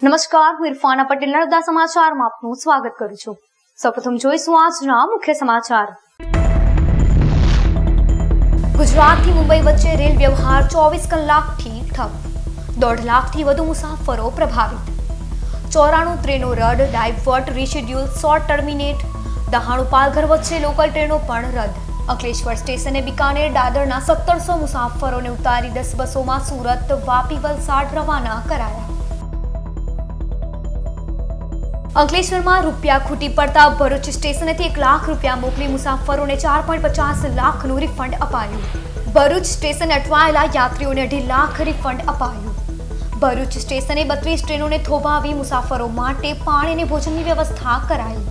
નમસ્કાર, હું ઇરફાના પટેલ નર્મદા સમાચારમાં આપનું સ્વાગત કરું છું। સૌપ્રથમ જોઈશું આજના મુખ્ય સમાચાર। ગુજરાતથી મુંબઈ વચ્ચે રેલ વ્યવહાર 24 કલાકથી ઠપ। 1.5 લાખથી વધુ મુસાફરો પ્રભાવિત। 94 ટ્રેનો રદ, divert, reschedule, short terminate. Dahanu Palghar વચ્ચે લોકલ ટ્રેનો પણ રદ। અંકલેશ્વર સ્ટેશને બીકાનેર દાદરના 1700 મુસાફરોને ઉતારી 10 બસોમાં સુરત, વાપી, વલસાડ રવાના કરાયા। અંકલેશ્વરમાં રૂપિયા ખૂટી પડતા ભરૂચ સ્ટેશનેથી 1 લાખ રૂપિયા મોકલી મુસાફરોને 4.50 લાખનું રિફંડ અપાયું। ભરૂચ સ્ટેશને અટવાયેલા યાત્રીઓને 2.5 લાખ રિફંડ અપાયું। ભરૂચ સ્ટેશને 32 ટ્રેનોને થોભાવી મુસાફરો માટે પાણી અને ભોજનની વ્યવસ્થા કરાઈ।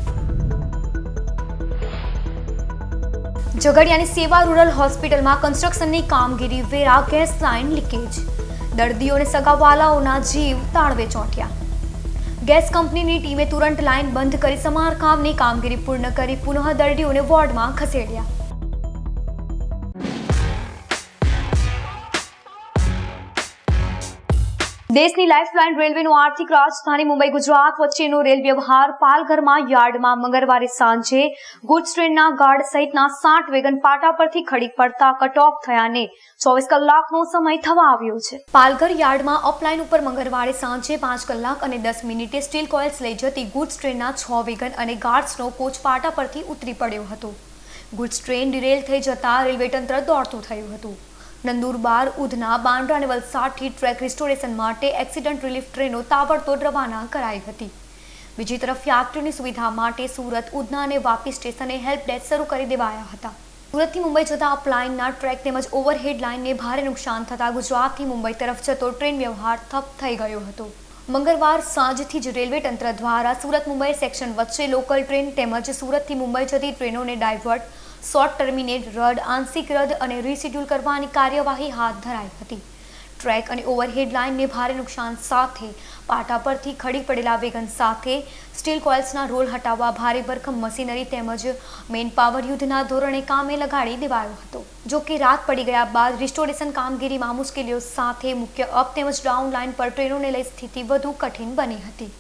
ઝઘડિયાની સેવા રૂરલ હોસ્પિટલમાં કન્સ્ટ્રક્શનની કામગીરી વેરા ગેસ લાઇન લીકેજ। દર્દીઓને સગાવાલાઓના જીવ તાળવે ચોંટ્યા। ગેસ કંપનીની ટીમે તુરંત લાઇન બંધ કરી સમારકામની કામગીરી પૂર્ણ કરી પુનઃ દર્દીઓને વોર્ડમાં ખસેડ્યા। દેશની લાઇફલાઇન રેલવેનો આર્થિક રાજધાની મુંબઈ ગુજરાત વચ્ચેનો રેલ વ્યવહાર પાલઘરમાં યાર્ડમાં મંગળવારે સાંજે ગુડ્સ ટ્રેનના ગાર્ડ સહિતના 60 વેગન પાટા પરથી ખડી પડતા કટ ઓફ થયાને 24 કલાકનો સમય થવા આવ્યો છે। પાલઘર યાર્ડમાં અપલાઇન ઉપર મંગળવારે સાંજે 5 કલાક અને 10 મિનિટે સ્ટીલ કોઇલ્સ લઈ જતી ગુડ્સ ટ્રેનના 6 વેગન અને ગાર્ડ્સનો કોચ પાટા પરથી ઉતરી પડ્યો હતો। ગુડ્સ ટ્રેન ડિરેલ થઈ જતા રેલવે તંત્ર દોડતું થયું હતું। નંદુરબાર, ઉધના, બાંદ્રા અને વલસાડથી ટ્રેક રિસ્ટોરેશન માટે એક્સિડન્ટ રિલીફ ટ્રેનો તાબડતોડ રવાના કરાઈ હતી। બીજી તરફ યાત્રીઓની સુવિધા માટે સુરત, ઉધના અને વાપી સ્ટેશને હેલ્પ ડેસ્ક શરૂ કરી દેવાયા હતા। સુરતથી મુંબઈ જતા અપલાઇનના ટ્રેક તેમજ ઓવરહેડ લાઇનને ભારે નુકસાન થતાં ગુજરાતથી મુંબઈ તરફ જતો ટ્રેન વ્યવહાર ઠપ થઈ ગયો હતો। મંગળવાર સાંજથી જ રેલવે તંત્ર દ્વારા સુરત મુંબઈ સેક્શન વચ્ચે લોકલ ટ્રેન તેમજ સુરતથી મુંબઈ જતી ટ્રેનોને ડાયવર્ટ, શોર્ટ ટર્મિનેટ, રદ, આંશિક રદ અને રીશેડ્યુલ કરવાની કાર્યવાહી હાથ ધરાઈ હતી। ટ્રેક અને ઓવરહેડ લાઇનને ભારે નુકસાન સાથે પાટા પરથી ખડી પડેલા વેગન સાથે સ્ટીલ કોઇલ્સના રોલ હટાવવા ભારે ભરખમ મશીનરી તેમજ મેન પાવર યુદ્ધના ધોરણે કામે લગાડી દેવાયો હતો। જો કે રાત પડી ગયા બાદ રિસ્ટોરેશન કામગીરીમાં મુશ્કેલીઓ સાથે મુખ્ય અપ તેમજ ડાઉન લાઇન પર ટ્રેનોને લઈ સ્થિતિ વધુ કઠિન બની હતી।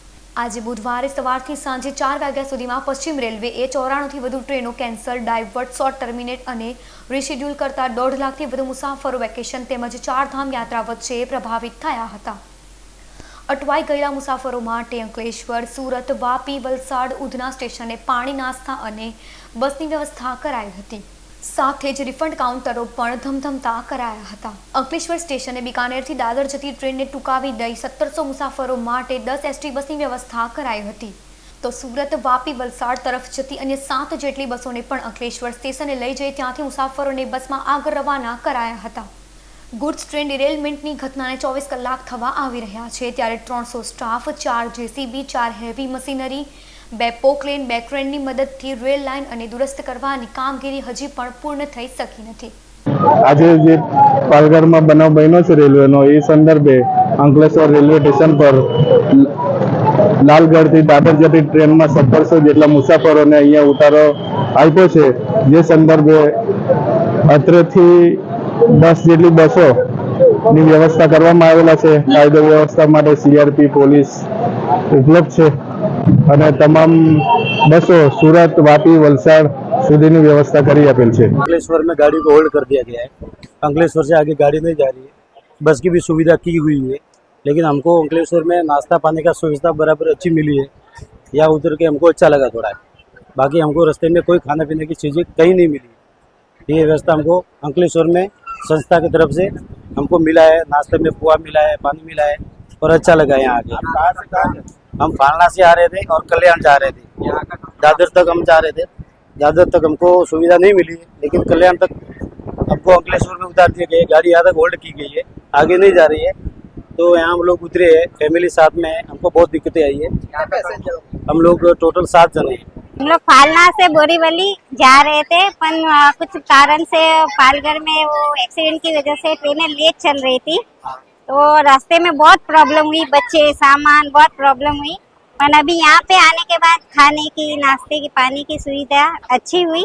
આજે બુધવારે સવારથી સાંજે 4 વાગ્યા સુધીમાં પશ્ચિમ રેલવેએ 94થી વધુ ટ્રેનો કેન્સલ, ડાયવર્ટ, શોર્ટ ટર્મિનેટ અને રીશેડ્યુલ કરતા 1.5 લાખથી વધુ મુસાફરો વેકેશન તેમજ 4 ધામ યાત્રા વચ્ચે પ્રભાવિત થયા હતા। અટવાઈ ગયેલા મુસાફરો માટે અંકલેશ્વર, સુરત, વાપી, વલસાડ, ઉધના સ્ટેશને પાણી, નાસ્તા અને બસની વ્યવસ્થા કરાઈ હતી। સાથે જ રિફંડ કાઉન્ટરો પણ ધમધમતા કરાયા હતા। અંકલેશ્વર સ્ટેશને બીકાનેરથી દાદર જતી ટ્રેનને ટૂંકાવી દઈ 1700 મુસાફરો માટે 10 એસટી બસની વ્યવસ્થા કરાઈ હતી। તો સુરત, વાપી, વલસાડ તરફ જતી અન્ય 7 જેટલી બસોને પણ અંકલેશ્વર સ્ટેશને લઈ જઈ ત્યાંથી મુસાફરોને બસમાં આગળ રવાના કરાયા હતા। ગુડ્સ ટ્રેન ડિરેલમેન્ટની ઘટનાને 24 કલાક થવા આવી રહ્યા છે ત્યારે 300 staff, 4 JCB, 4 heavy machinery, 2 Poclain, 2 ક્રેનની મદદથી રેલ લાઇન અને દુરસ્ત કરવાની કામગીરી હજી પણ પૂર્ણ થઈ શકી નથી। આજે જે પાલઘરમાં બનાવ બન્યો છે રેલવેનો, એ સંદર્ભે અંકલેશ્વર રેલવે સ્ટેશન પર લાલગઢથી દાદર જતી ટ્રેનમાં 1700 જેટલા મુસાફરોને અહીંયા ઉતારો આપ્યો છે। જે સંદર્ભે અત્રેથી 10 જેટલી બસોની વ્યવસ્થા કરવામાં આવેલા છે। કાયદો વ્યવસ્થા માટે સીઆરપી પોલીસ ઉપલબ્ધ છે અને તમામ बसों सूरत, वापी, वलसाड़ सुधी व्यवस्था करी अपेल है। अंकलेश्वर में गाड़ी को होल्ड कर दिया गया है। अंकलेश्वर से आगे गाड़ी नहीं जा रही है। बस की भी सुविधा की हुई है, लेकिन हमको अंकलेश्वर में नाश्ता पानी का सुविधा बराबर अच्छी मिली है। यहाँ उतर के हमको अच्छा लगा थोड़ा। बाकी हमको रास्ते में कोई खाने पीने की चीज़ें कहीं नहीं मिली। ये व्यवस्था हमको अंकलेश्वर में संस्था की तरफ से हमको मिला है। नाश्ते में पोहा मिला है, पानी मिला है और अच्छा लगा है। यहाँ आगे हम फालना से आ रहे थे और कल्याण जा रहे थे। दादर तक हम जा रहे थे। दादर तक हमको सुविधा नहीं मिली, लेकिन कल्याण तक हमको अंकलेश्वर में उतार दिया गया। गाड़ी यहाँ तक होल्ड की गई है, आगे नहीं जा रही है। तो यहाँ हम लोग उतरे हैं फैमिली साथ में। हमको बहुत दिक्कतें आई है। हम लोग टोटल 7 जने हैं। हम लोग फालना से बोरीवली जा रहे थे, पर कुछ कारण से पालघर में वो एक्सीडेंट की वजह से ट्रेनें लेट चल रही थी, तो रास्ते में बहुत प्रॉब्लम हुई। बच्चे, सामान, बहुत प्रॉब्लम हुई। पर अभी यहाँ पे आने के बाद खाने की, नाश्ते की, पानी की सुविधा अच्छी हुई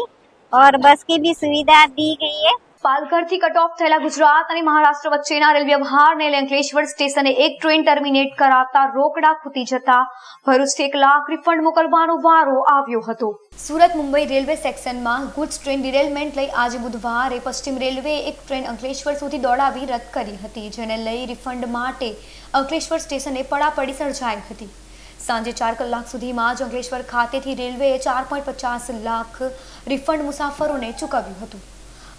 और बस की भी सुविधा दी गई है। પાલઘરથી કટ ઓફ થયેલા ગુજરાત અને મહારાષ્ટ્ર વચ્ચેના રેલ વ્યવહારને લઈને અંકલેશ્વર સ્ટેશને એક ટ્રેન ટર્મિનેટ કરાતા રોકડા ખૂટી જતા ભરૂચથી 1 લાખ રિફંડ મોકલવાનો વારો આવ્યો હતો. સુરત મુંબઈ રેલવે સેક્શનમાં ગુડ્સ ટ્રેન ડિરેલમેન્ટ લઈ આજે બુધવારે પશ્ચિમ રેલવેએ એક ટ્રેન અંકલેશ્વર સુધી દોડાવી રદ કરી હતી, જેને લઈ રિફંડ માટે અંકલેશ્વર સ્ટેશને પડાપડી સર્જાઈ હતી. સાંજે 4 કલાક સુધીમાં જ અંકલેશ્વર ખાતેથી રેલવેએ 4.50 લાખ રિફંડ મુસાફરોને ચૂકવ્યું હતું.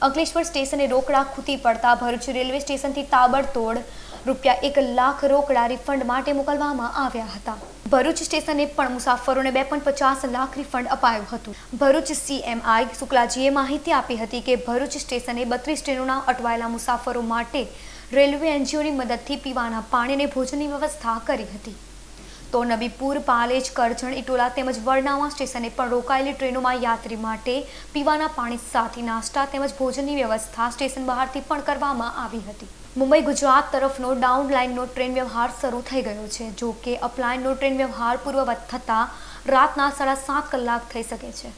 અંકલેશ્વર સ્ટેશને રોકડા ખૂટી પડતા ભરૂચ રેલવે સ્ટેશનથી તાબડતોડ ₹1 લાખ રોકડા રિફંડ માટે મોકલવામાં આવ્યા હતા. ભરૂચ સ્ટેશને પણ મુસાફરોને 2.50 લાખ રિફંડ અપાયું હતું. ભરૂચ CMI શુક્લાજીએ માહિતી આપી હતી કે ભરૂચ સ્ટેશને 32 ટ્રેનોના અટવાયેલા મુસાફરો માટે રેલવે એનજીઓની મદદથી પીવાના પાણી અને ભોજનની વ્યવસ્થા કરી હતી. તો નબીપુર, પાલેજ, કરજણ, ઇટોલા તેમજ વરનાવા સ્ટેશને પણ રોકાયેલી ટ્રેનોમાં યાત્રી માટે પીવાના પાણી સાથે નાસ્તા તેમજ ભોજનની વ્યવસ્થા સ્ટેશન બહારથી પણ કરવામાં આવી હતી. મુંબઈ ગુજરાત તરફનો ડાઉન લાઇનનો ટ્રેન વ્યવહાર શરૂ થઈ ગયો છે. જો કે અપ લાઇનનો ટ્રેન વ્યવહાર પૂર્વવત થતાં રાતના 7.5 કલાક થઈ શકે છે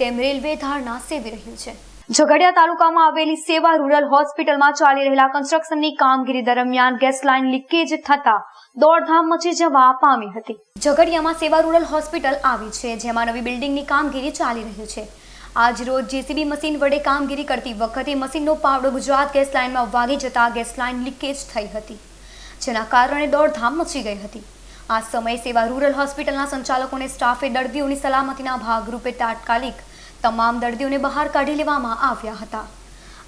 તેમ રેલવે ધારણા સેવી રહ્યું છે. ઝઘડિયા તાલુકામાં આવેલી સેવા રૂરલ હોસ્પિટલમાં ચાલી રહેલા કન્સ્ટ્રક્શનની કામગીરી દરમિયાન ગેસ લાઇન લીકેજ થતા દોડધામ મચી જવા પામી હતી. ઝઘડિયામાં સેવા રૂરલ હોસ્પિટલ આવી છે, જેમાં નવી બિલ્ડિંગની કામગીરી ચાલી રહી છે. આજ રોજ JCB મશીન વડે કામગીરી કરતી વખતે મશીનનો પાવડો ગુજરાત ગેસ લાઇનમાં વાગી જતા ગેસ લાઇન લીકેજ થઈ હતી, જેના કારણે દોડધામ મચી ગઈ હતી. આ સમયે સેવા રૂરલ હોસ્પિટલના સંચાલકોને સ્ટાફે દર્દીઓની સલામતીના ભાગરૂપે તાત્કાલિક તમામ દર્દીઓને બહાર કાઢી લેવામાં આવ્યા હતા.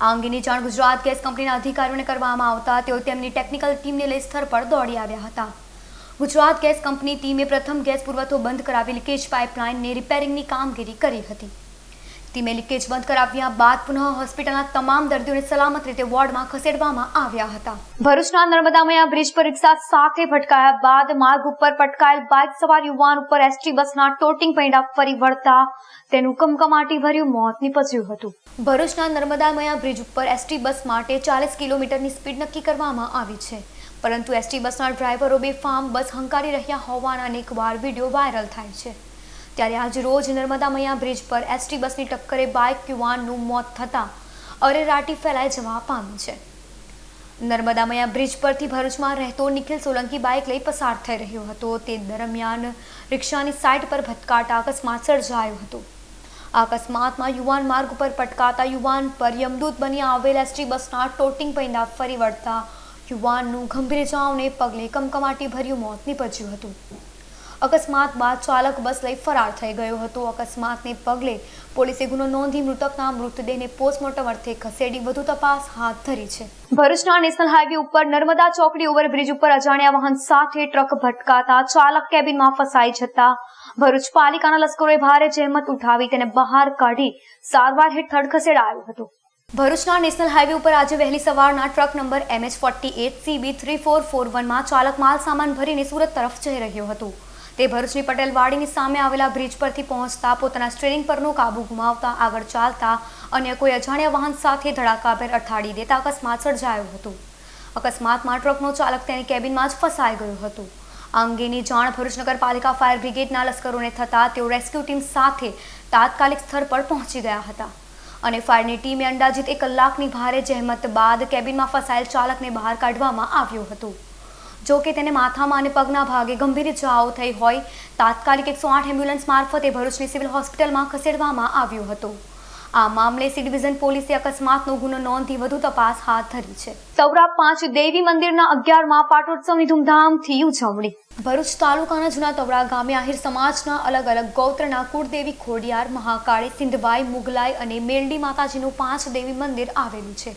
આ અંગેની જાણ ગુજરાત ગેસ કંપનીના અધિકારીઓને કરવામાં આવતા તેઓ તેમની ટેકનિકલ ટીમને લઈ સ્થળ પર દોડી આવ્યા હતા. ગુજરાત ગેસ કંપની ટીમે પ્રથમ ગેસ પુરવઠો બંધ કરાવી લીકેજ પાઇપલાઇનને રિપેરિંગની કામગીરી કરી હતી. ટીમે લીકેજ બંધ કરાવ્યા બાદ પુનઃ હોસ્પિટલના તમામ દર્દીઓને સલામત રીતે વોર્ડમાં ખસેડવામાં આવ્યા હતા. ભરૂચના નર્મદામયા બ્રિજ પર રિક્ષા સાથે ભટકાયા બાદ માર્ગ ઉપર પટકાયેલ બાઇક સવાર યુવાન ઉપર ST બસના ટોટિંગ પૈડા ફરી વળતા તેનું કમકમાટી ભર્યું મોત નીપજ્યું હતું. ભરૂચના નર્મદામયા બ્રિજ ઉપર ST બસ માટે 40 કિલોમીટરની સ્પીડ નક્કી કરવામાં આવી છે, પરંતુ ST બસના ડ્રાઈવરો બેફામ બસ હંકારી રહ્યા હોવાના અનેકવાર વિડીયો વાયરલ થાય છે. ત્યારે આજ રોજ નર્મદામયા બ્રિજ પર ST બસની ટક્કરે બાઇક યુવાનનું મોત થતાં અરેરાટી ફેલાઈ જવા પામી છે. નર્મદામયા બ્રિજ પરથી ભરૂચમાં રહેતો નિખિલ સોલંકી બાઇક લઈ પસાર થઈ રહ્યો હતો. તે દરમિયાન રિક્ષાની સાઇડ પર ભટકાતા અકસ્માત સર્જાયો હતો. આ અકસ્માતમાં યુવાન માર્ગ ઉપર પટકાતા યુવાન પર યમદૂત બની આવેલ ST બસના ટોટિંગ પૈડા ફરી વળતા યુવાનનું ગંભીર ઇજાઓને પગલે કમકમાટી ભર્યું મોત નીપજ્યું હતું. અકસ્માત બાદ ચાલક બસ લઈ ફરાર થઈ ગયો હતો. અકસ્માતને પગલે પોલીસે ગુનો નોંધી મૃતકના મૃતદેહને પોસ્ટમોર્ટમ અર્થે ખસેડી વધુ તપાસ હાથ ધરી છે. ભરૂચના નેશનલ હાઈવે ઉપર નર્મદા ચોકડી ઓવરબ્રિજ ઉપર અજાણ્યા વાહન સાથે ટ્રક ભટકાતા ચાલક કેબિનમાં ફસાઈ જતા ભરૂચ પાલિકાના લશ્કરોએ ભારે જહેમત ઉઠાવી તેને બહાર કાઢી સારવાર હેઠળ ખસેડાયો હતો. ભરૂચના નેશનલ હાઈવે ઉપર આજે વહેલી સવારના ટ્રક નંબર MH48CB3441માં ચાલક માલ સામાન ભરીને સુરત તરફ જઈ રહ્યો હતો. તે ભરૂચની પટેલવાડીની સામે આવેલા બ્રિજ પરથી પહોંચતા પોતાના સ્ટીયરિંગ પરનો કાબુ ગુમાવતા આગળ ચાલતા અન્ય કોઈ અજાણ્યા વાહન સાથે ધડાકાભેર અથાડી દેતા અકસ્માત સર્જાયો હતો. અકસ્માતમાં ટ્રકનો ચાલક તેની કેબિનમાં જ ફસાઈ ગયો હતો. આ અંગેની જાણ ભરૂચ નગરપાલિકા ફાયર બ્રિગેડના લશ્કરોને થતાં તેઓ રેસ્ક્યુ ટીમ સાથે તાત્કાલિક સ્થળ પર પહોંચી ગયા હતા અને ફાયરની ટીમે અંદાજિત 1 કલાકની ભારે જહેમત બાદ કેબિનમાં ફસાયેલ ચાલકને બહાર કાઢવામાં આવ્યો હતો. જો કે તેને માથામાં અને પગના ભાગે ગંભીર ઇજાઓ થઈ હોય તાત્કાલિક 108 એમ્બ્યુલન્સ મારફતે ભરૂચની સિવિલ હોસ્પિટલમાં ખસેડવામાં આવ્યો હતો. આ મામલે સી ડિવિઝન પોલીસે અકસ્માતનો ગુનો નોંધી વધુ તપાસ હાથ ધરી છે. સૌરા 5 દેવી મંદિરના 11માં પાટોત્સવની ધૂમધામથી ઉજવણી. ભરૂચ તાલુકાના જૂના તવડા ગામે આહિર સમાજના અલગ અલગ ગોત્રના કુળદેવી ખોડિયાર, મહાકાળી, સિંધબાઈ, મુગલાઈ અને મેલડી માતાજીનું 5 દેવી મંદિર આવેલું છે.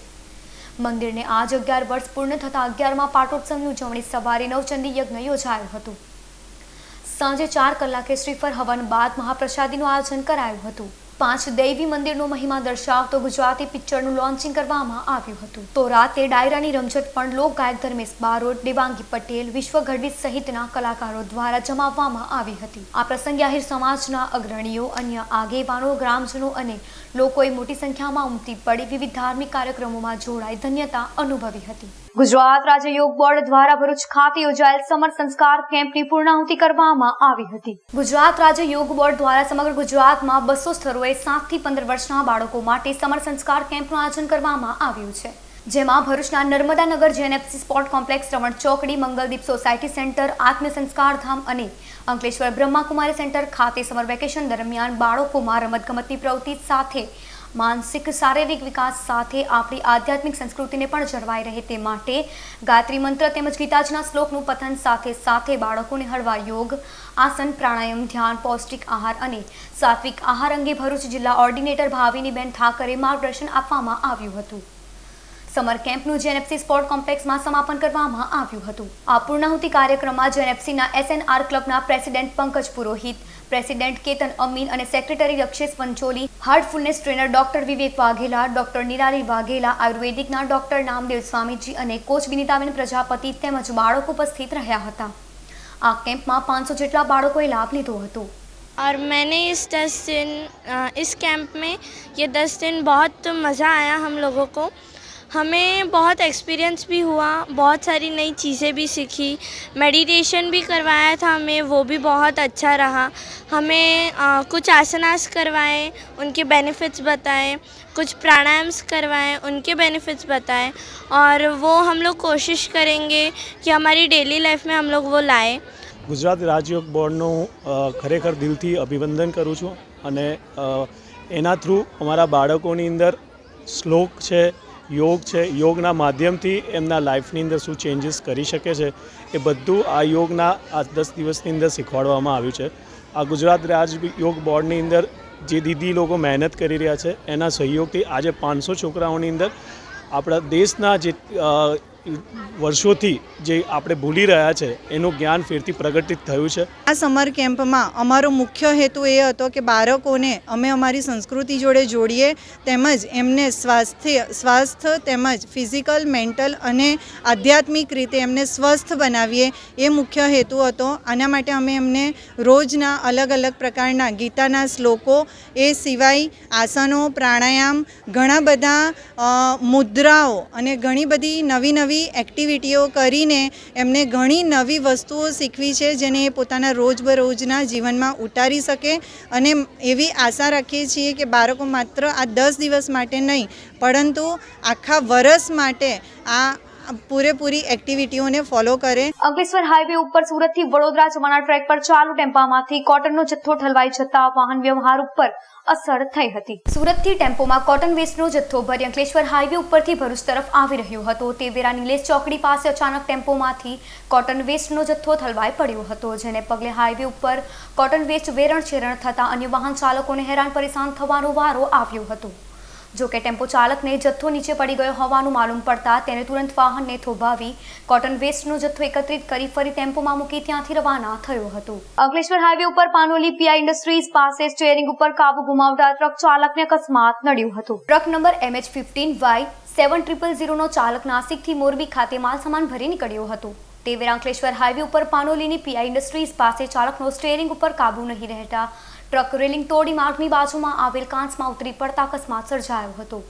મંદિરને આજ 11 વર્ષ પૂર્ણ થતા 11માં પાટોત્સવની ઉજવણી સવારે નવચંડી યજ્ઞ યોજાયું હતું. સાંજે 4 કલાકે શ્રીફળ હવન બાદ મહાપ્રસાદીનું આયોજન કરાયું હતું. 5 દૈવી મંદિરનો મહિમા દર્શાવતો ગુજરાતી પિક્ચરનું લોન્ચિંગ કરવામાં આવ્યું હતું. તો રાતે ડાયરાની રમઝટ પણ લોકગાયક ધર્મેશ બારોટ, દેવાંગી પટેલ, વિશ્વ ગઢવી સહિતના કલાકારો દ્વારા જમાવવામાં આવી હતી. આ પ્રસંગે આહિર સમાજના અગ્રણીઓ, અન્ય આગેવાનો, ગ્રામજનો અને લોકોએ મોટી સંખ્યામાં ઉમટી પડી વિવિધ ધાર્મિક કાર્યક્રમોમાં જોડાઈ ધન્યતા અનુભવી હતી. ગુજરાત રાજ્ય યોગ બોર્ડ દ્વારા ભરૂચ ખાતે યોજાયેલ સમર સંસ્કાર કેમ્પની પૂર્ણાહુતિ કરવામાં આવી હતી. ગુજરાત રાજ્ય યોગ બોર્ડ દ્વારા સમગ્ર ગુજરાતમાં 200 સ્થળોએ 7 થી 15 વર્ષના બાળકો માટે સમર સંસ્કાર કેમ્પનું આયોજન કરવામાં આવ્યું છે, જેમાં ભરૂચના નર્મદાનગર જેએનએફસી સ્પોર્ટ કોમ્પ્લેક્સ, રમણ ચોકડી, મંગલદીપ સોસાયટી સેન્ટર, આત્મીય સંસ્કાર ધામ અને અંકલેશ્વર બ્રહ્માકુમારી સેન્ટર ખાતે સમર વેકેશન દરમિયાન બાળકોમાં રમતગમતની પ્રવૃત્તિ સાથે માનસિક શારીરિક વિકાસ સાથે આપણી આધ્યાત્મિક સંસ્કૃતિને પણ જળવાઈ રહે તે માટે ગાયત્રી મંત્ર તેમજ ગીતાજીના શ્લોકનું પઠન સાથે બાળકોને હળવા યોગ, આસન, પ્રાણાયામ, ધ્યાન, પૌષ્ટિક આહાર અને સાત્વિક આહાર અંગે ભરૂચ જિલ્લા ઓર્ડિનેટર ભાવિનીબેન ઠાકરે માર્ગદર્શન આપવામાં આવ્યું હતું. સમર કેમ્પનું જેએનએફસી સ્પોર્ટ કોમ્પ્લેક્સમાં સમાપન કરવામાં આવ્યું હતું. આ પૂર્ણાહુતિ કાર્યક્રમમાં જેએનએફસીના એસએનઆર ક્લબના પ્રેસિડેન્ટ પંકજ પુરોહિત, પ્રેસિડેન્ટ કેતન અમીન અને secretary Rakshesh Pancholi, heartfulness trainer doctor Vivek Vaghela, doctor Nirali Vaghela, આયુર્વેદિકના ડોક્ટર નામદેવ સ્વામીજી અને કોચ વિનીતાબેન પ્રજાપતિ તેમજ બાળકો ઉપસ્થિત રહ્યા હતા. આ કેમ્પમાં 500 જેટલા બાળકોએ લાભ લીધો હતો. और मैंने इस कैंप में ये 10 दिन बहुत मज़ा आया हम लोगों को. हमें बहुत एक्सपीरियंस भी हुआ, बहुत सारी नई चीज़ें भी सीखी. मेडिटेशन भी करवाया था हमें, वो भी बहुत अच्छा रहा. हमें कुछ आसनास करवाए, उनके बेनिफिट्स बताए, कुछ प्राणायाम्स करवाए, उनके बेनिफिट्स बताए और वो हम लोग कोशिश करेंगे कि हमारी डेली लाइफ में हम लोग वो लाए. ગુજરાત રાજ્ય યોગ બોર્ડનું ખરેખર દિલથી અભિનંદન કરું છું અને એના થ્રુ અમારા બાળકોની અંદર શ્લોક છે, યોગ છે, યોગના માધ્યમથી એમના લાઈફની અંદર શું ચેન્જીસ કરી શકે છે એ બધું આ યોગના આ 10 દિવસની અંદર શીખવાડવામાં આવ્યું છે. આ ગુજરાત રાજ્ય યોગ બોર્ડની અંદર જે દીદી લોકો મહેનત કરી રહ્યા છે એના સહયોગથી આજે 500 છોકરાઓની અંદર આપણા દેશના જે વર્ષોથી જે આપણે ભૂલી રહ્યા છે એનું જ્ઞાન ફેરથી પ્રગટિત થયું છે. આ સમર કેમ્પમાં અમારો મુખ્ય હેતુ એ હતો કે બાળકોને અમે અમારી સંસ્કૃતિ જોડે જોડીએ તેમજ એમને સ્વાસ્થ્ય તેમજ ફિઝિકલ, મેન્ટલ અને આધ્યાત્મિક રીતે એમને સ્વસ્થ બનાવીએ એ મુખ્ય હેતુ હતો. આના માટે અમે એમને રોજના અલગ અલગ પ્રકારના ગીતાના શ્લોકો, એ સિવાય આસનો, પ્રાણાયામ, ઘણા બધા મુદ્રાઓ અને ઘણી બધી નવી એક્ટિવિટીઓ કરીને એમને ઘણી નવી વસ્તુઓ શીખવી છે જેને એ પોતાના રોજબરોજના જીવનમાં ઉતારી શકે. અને એવી આશા રાખીએ છીએ કે બાળકો માત્ર આ 10 દિવસ માટે નહીં પરંતુ આખા વર્ષ માટે આ પૂરેપૂરી એક્ટિવિટીઓને ફોલો કરે. અંકલેશ્વર હાઈવે ઉપર સુરતથી વડોદરા જવાના ટ્રેક પર ચાલુ ટેમ્પામાંથી કોટનનો જથ્થો ઠલવાઈ જતા વાહન વ્યવહાર ઉપર અસર થઈ હતી. સુરતથી ટેમ્પોમાં કોટન વેસ્ટનો જથ્થો ભરી અંકલેશ્વર હાઈવે ઉપરથી ભરૂચ તરફ આવી રહ્યો હતો તે વેરા નિલેશ ચોકડી પાસે અચાનક ટેમ્પોમાંથી કોટન વેસ્ટનો જથ્થો ઠલવાઈ પડ્યો હતો, જેને પગલે હાઈવે ઉપર કોટન વેસ્ટ વેરણ છેરણ થતા અન્ય વાહન ચાલકોને હેરાન પરેશાન થવાનો વારો આવ્યો હતો. જો કે ટેમ્પો ચાલકને જથ્થો નીચે પડી ગયો હોવાનું માલુમ પડતા તેને તુરંત વાહનને થોભાવી કોટન વેસ્ટનો જથ્થો એકત્રિત કરી ફરી ટેમ્પોમાં મૂકી ત્યાંથી રવાના થયો હતો. અંકલેશ્વર હાઈવે ઉપર પાનોલી પીઆઈ ઇન્ડસ્ટ્રીઝ પાસે સ્ટીયરિંગ ઉપર કાબુ ગુમાવતા ટ્રક ચાલકને અકસ્માત નડ્યો હતો. ટ્રક નંબર MH15Y7000 નો ચાલક નાસિકથી મોરબી ખાતે માલસામાન ભરી નીકળ્યો હતો. તે વેરા અંકલેશ્વર હાઈવે ઉપર પાનોલીની પીઆઈ ઇન્ડસ્ટ્રીઝ પાસે ચાલકનો સ્ટીયરિંગ ઉપર કાબુ નહીં રહેતા ટ્રક રેલિંગ તોડી માર્ગની બાજુમાં આવેલ કાંચમાં ઉતરી પડતા અકસ્માત સર્જાયો હતો.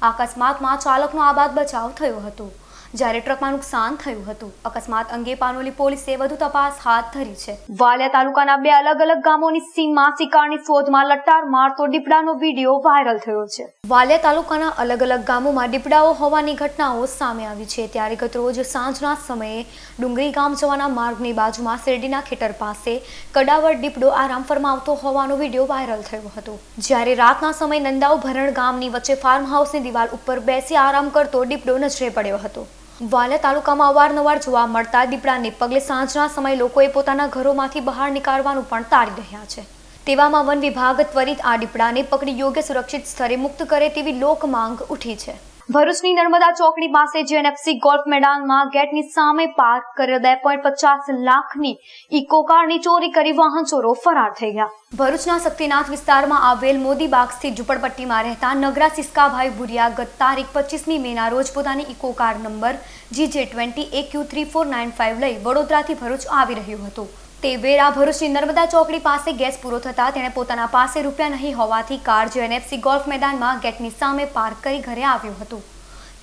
આ અકસ્માતમાં ચાલકનો આબાદ બચાવ થયો હતો જ્યારે ટ્રકમાં નુકસાન થયું હતું. અકસ્માત અંગે પાનોલી પોલીસે વધુ તપાસ હાથ ધરી છે. વાલિયા તાલુકાના 2 અલગ અલગ ગામોની સીમમાં શિકારની શોધમાં લટાર મારતો દીપડાનો વિડીયો વાયરલ થયો છે. વાલિયા તાલુકાના અલગ અલગ ગામોમાં દીપડાઓ હોવાની ઘટનાઓ સામે આવી છે. ત્યારે ગતરોજ સાંજના સમયે ડુંગરી ગામ જવાના માર્ગની બાજુમાં શેરડીના ખેતર પાસે કડાવર દીપડો આરામ ફરમાવતો હોવાનો વિડીયો વાયરલ થયો હતો. જ્યારે રાતના સમયે નંદાવ ભરણ ગામની વચ્ચે ફાર્મ હાઉસની દિવાલ ઉપર બેસી આરામ કરતો દીપડો નજરે પડ્યો હતો. વાલિયા તાલુકામાં અવારનવાર જોવા મળતા દીપડાને પગલે સાંજના સમયે લોકોએ પોતાના ઘરોમાંથી બહાર નીકળવાનું પણ ટાળી રહ્યા છે. તેવામાં વન વિભાગ ત્વરિત આ દીપડાને પકડી યોગ્ય સુરક્ષિત સ્થળે મુક્ત કરે તેવી લોક માંગ ઉઠી છે. ભરૂચની નર્મદા ચોકડી પાસે જેએનએફસી ગોલ્ફ મેદાનમાં ગેટની સામે પાર્ક કરેલ 2.50 લાખની ઇકો કારની ચોરી કરી વાહન ચોરો ફરાર થઈ ગયા. ભરૂચના શક્તિનાથ વિસ્તારમાં આવેલ મોદીબાગ સ્થિત ઝુંપડપટ્ટીમાં રહેતા નગરા સિસ્કાભાઈ ભુરિયા ગત તારીખ 25મી મેના રોજ પોતાની eco car number GJ20 AQ3495 લઈ વડોદરાથી ભરૂચ આવી રહ્યો હતો. તે વેરા ભરૂચની નર્મદા ચોકડી પાસે ગેસ પૂરો થતા તેણે પોતાના પાસે રૂપિયા નહીં હોવાથી કાર જેએનએફસી ગોલ્ફ મેદાનમાં ગેટની સામે પાર્ક કરી ઘરે આવ્યો હતો.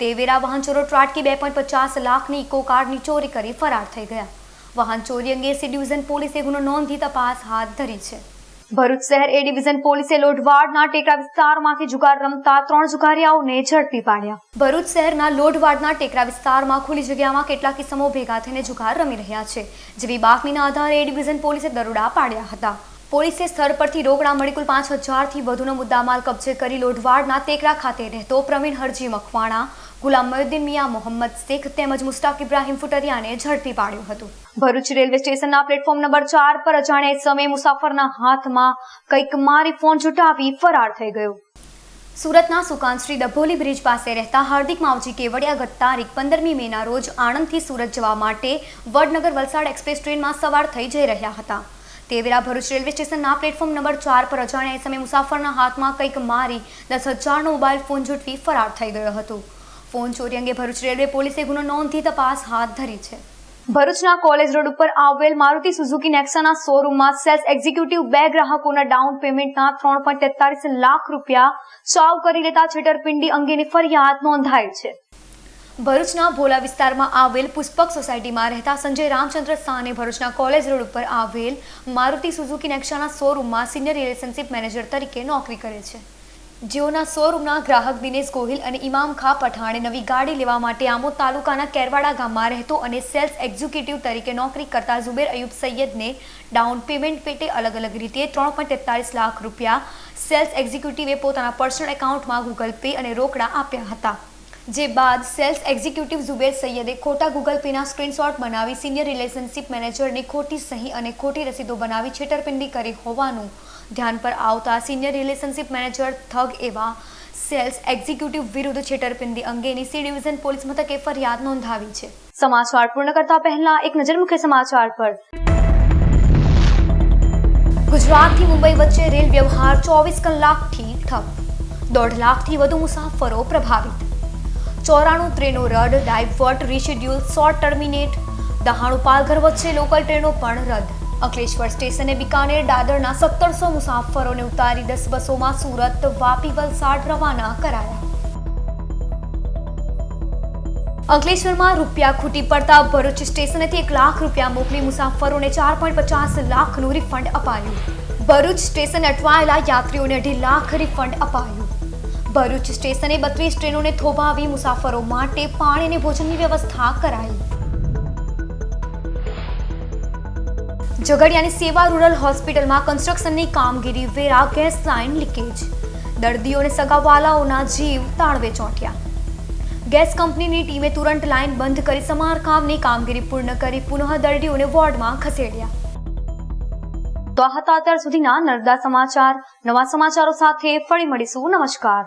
તેવેરા વાહન ચોરો ત્રાટકી 2.50 લાખની ઇકો કારની ચોરી કરી ફરાર થઈ ગયા. વાહન ચોરી અંગે સી ડિવિઝન પોલીસે ગુનો નોંધી તપાસ હાથ ધરી છે. ભરૂચ શહેર એ ડિવિઝન પોલીસે લોઢવાડના ટેકરા વિસ્તારમાંથી જુગાર રમતા 3 જુગારીયાઓને ઝડપી પાડ્યા. ભરૂચ શહેરના લોઢવાડના ટેકરા વિસ્તારમાં ખુલ્લી જગ્યામાં કેટલાક ઇસમો ભેગા થઈને જુગાર રમી રહ્યા છે, જેવી બાતમીના આધારે એ ડિવિઝન પોલીસે દરોડા પાડ્યા હતા. પોલીસે સ્થળ પરથી રોકડા મળી કુલ 5,000થી વધુનો મુદ્દામાલ કબજે કરી લોઢવાડના ટેકરા ખાતે રહેતો પ્રવીણ હરજી મકવાણા, ગુલામ મયુદ્દીન મિયા મોહમ્મદ શેખ તેમજ મુસ્તાક ઇબ્રાહીમ ફુટરિયાને ઝડપી પાડ્યું હતું. ભરૂચ રેલવે સ્ટેશનના પ્લેટફોર્મ નંબર 4 પર અજાણ્યા સમયે મુસાફરના હાથમાં કંઈક મારી ફોન ઝૂંટાવી ફરાર થઈ ગયો. સુરતના સુકાનશ્રી ડભોલી બ્રિજ પાસે રહેતા હાર્દિક માવજી કેવડિયા ગત તારીખ 15મી મેના રોજ આણંદથી સુરત જવા માટે વડનગર વલસાડ એક્સપ્રેસ ટ્રેનમાં સવાર થઈ જઈ રહ્યા હતા. તેવેરા ભરૂચ રેલવે સ્ટેશનના પ્લેટફોર્મ નંબર 4 પર અજાણ્યા સમયે મુસાફરના હાથમાં કંઈક મારી 10,000નો મોબાઈલ ફોન ઝૂંટવી ફરાર થઈ ગયો હતો. ફોન ચોરી અંગે ભરૂચ રેલવે પોલીસે ગુનો નોંધી તપાસ હાથ ધરી છે. ભરૂચના કોલેજ રોડ ઉપર આવેલ મારુતિ સુઝુકી નેક્સાના શોરૂમમાં સેલ્સ એક્ઝિક્યુટિવ 2 ગ્રાહકોના ડાઉન પેમેન્ટના 3.43 લાખ રૂપિયા ચાવ કરી લેતા છેતરપિંડી અંગેની ફરિયાદ નોંધાઈ છે. ભરૂચના ભોલા વિસ્તારમાં આવેલ પુષ્પક સોસાયટીમાં રહેતા સંજય રામચંદ્ર સાને ભરૂચના કોલેજ રોડ ઉપર આવેલ મારુતિ સુઝુકી નેક્સાના શોરૂમમાં સિનિયર રિલેશનશિપ મેનેજર તરીકે નોકરી કરે છે. જેઓના શોરૂમના ગ્રાહક દિનેશ ગોહિલ અને ઇમામ ખા પઠાણે નવી ગાડી લેવા માટે આમોદ તાલુકાના કેરવાડા ગામમાં રહેતો અને સેલ્સ એક્ઝિક્યુટિવ તરીકે નોકરી કરતા ઝુબેર અયુબ સૈયદને ડાઉન પેમેન્ટ પેટે અલગ અલગ રીતે 3.43 લાખ રૂપિયા સેલ્સ એક્ઝિક્યુટિવે પોતાના પર્સનલ એકાઉન્ટમાં ગૂગલ પે અને રોકડા આપ્યા હતા. જે બાદ સેલ્સ એક્ઝિક્યુટિવ ઝુબેર સૈયદે ખોટા ગૂગલ પેના સ્ક્રીનશોટ બનાવી સિનિયર રિલેશનશિપ મેનેજરની ખોટી સહી અને ખોટી રસીદો બનાવી છેતરપિંડી કરી હોવાનું ધ્યાન પર આવતા સિનિયર રિલેશનશિપ મેનેજર થગ એવા સેલ્સ એક્ઝિક્યુટિવ વિરુદ્ધ છેતરપિંડી અંગેની સી ડિવિઝન પોલીસ મથકે ફરિયાદ નોંધાવી છે. સમાચાર પૂર્ણ કરતા પહેલા એક નજર મુખ્ય સમાચાર પર. ગુજરાતથી મુંબઈ વચ્ચે રેલ વ્યવહાર 24 કલાકથી ઠપ. 1.5 લાખથી વધુ મુસાફરો પ્રભાવિત. 94 ટ્રેનો રદ, divert, reschedule, short terminate. Dahanu Palghar વચ્ચે લોકલ ટ્રેનો પણ રદ. અંકલેશ્વર સ્ટેશને બિકાનેર દાદરના 1700 મુસાફરોને ઉતારી 10 બસોમાં સુરત, વાપી, વલસાડ રવાના કરાયા. અંકલેશ્વરમાં રૂપિયા ખૂટી પડતા ભરૂચ સ્ટેશનેથી 1 લાખ રૂપિયા મોકલી મુસાફરોને 4.50 લાખનું રિફંડ અપાયું. ભરૂચ સ્ટેશને અટવાયેલા યાત્રીઓને 2.5 લાખ રિફંડ અપાયું. ભરૂચ સ્ટેશને 32 ટ્રેનોને થોભાવી મુસાફરો માટે પાણી અને ભોજનની વ્યવસ્થા કરાઈ. ઝઘડિયાની સેવા રૂરલ હોસ્પિટલમાં કન્સ્ટ્રક્શનની કામગીરી વેરા ગેસ લાઇન લીકેજ. દર્દીઓને સગાવાલાઓના જીવ તાળવે ચોંટ્યા. ગેસ કંપનીની ટીમે તુરંત લાઇન બંધ કરી સમારકામની કામગીરી પૂર્ણ કરી પુનઃ દર્દીઓને વોર્ડમાં ખસેડ્યા. તો આ હતા અત્યાર સુધીના નર્મદા સમાચાર. નવા સમાચારો સાથે ફરી મળીશું. નમસ્કાર.